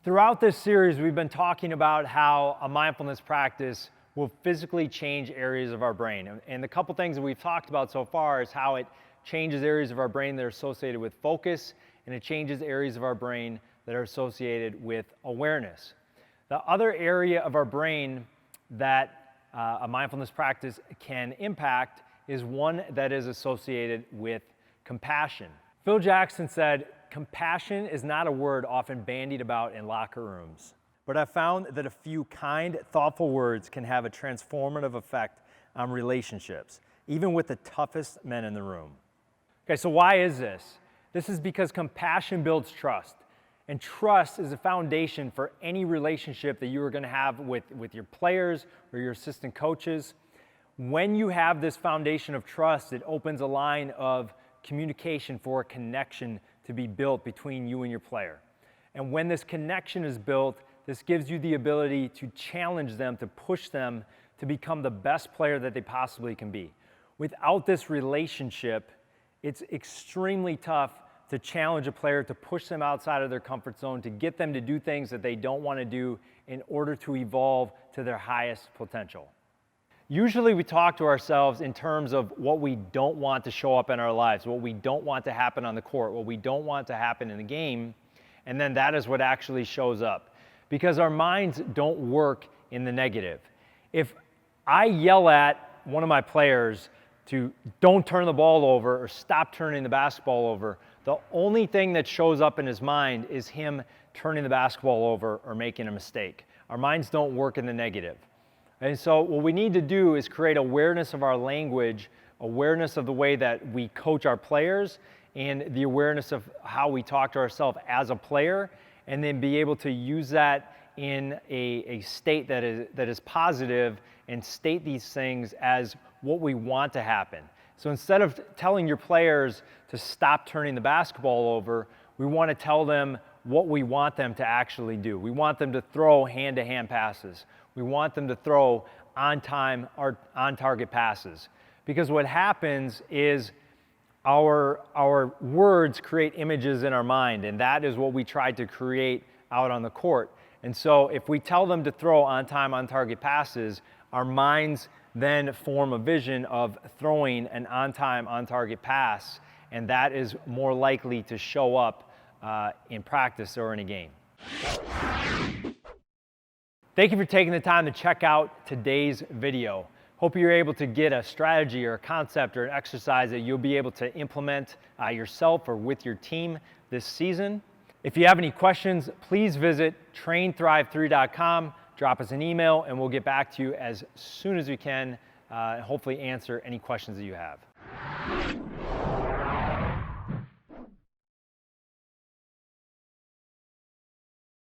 Throughout this series, we've been talking about how a mindfulness practice will physically change areas of our brain. And the couple things that we've talked about so far is how it changes areas of our brain that are associated with focus, and it changes areas of our brain that are associated with awareness. The other area of our brain that a mindfulness practice can impact is one that is associated with compassion. Phil Jackson said, "Compassion is not a word often bandied about in locker rooms, but I've found that a few kind, thoughtful words can have a transformative effect on relationships, even with the toughest men in the room." Okay, so why is this? This is because compassion builds trust, and trust is a foundation for any relationship that you are going to have with your players or your assistant coaches. When you have this foundation of trust, it opens a line of communication for a connection to be built between you and your player. And when this connection is built, this gives you the ability to challenge them, to push them to become the best player that they possibly can be. Without this relationship, it's extremely tough to challenge a player, to push them outside of their comfort zone, to get them to do things that they don't want to do in order to evolve to their highest potential. Usually we talk to ourselves in terms of what we don't want to show up in our lives, what we don't want to happen on the court, what we don't want to happen in the game, and then that is what actually shows up. Because our minds don't work in the negative. If I yell at one of my players to don't turn the ball over or stop turning the basketball over, the only thing that shows up in his mind is him turning the basketball over or making a mistake. Our minds don't work in the negative. And so what we need to do is create awareness of our language, awareness of the way that we coach our players, and the awareness of how we talk to ourselves as a player, and then be able to use that in a state that is positive and state these things as what we want to happen. So instead of telling your players to stop turning the basketball over, we want to tell them what we want them to actually do. We want them to throw hand-to-hand passes. We want them to throw on-time or on-target passes. Because what happens is our words create images in our mind, and that is what we try to create out on the court. And so if we tell them to throw on-time, on-target passes, our minds then form a vision of throwing an on-time, on-target pass, and that is more likely to show up in practice or in a game. Thank you for taking the time to check out today's video. Hope you're able to get a strategy or a concept or an exercise that you'll be able to implement yourself or with your team this season. If you have any questions, please visit trainthrive3.com, drop us an email, and we'll get back to you as soon as we can, hopefully answer any questions that you have.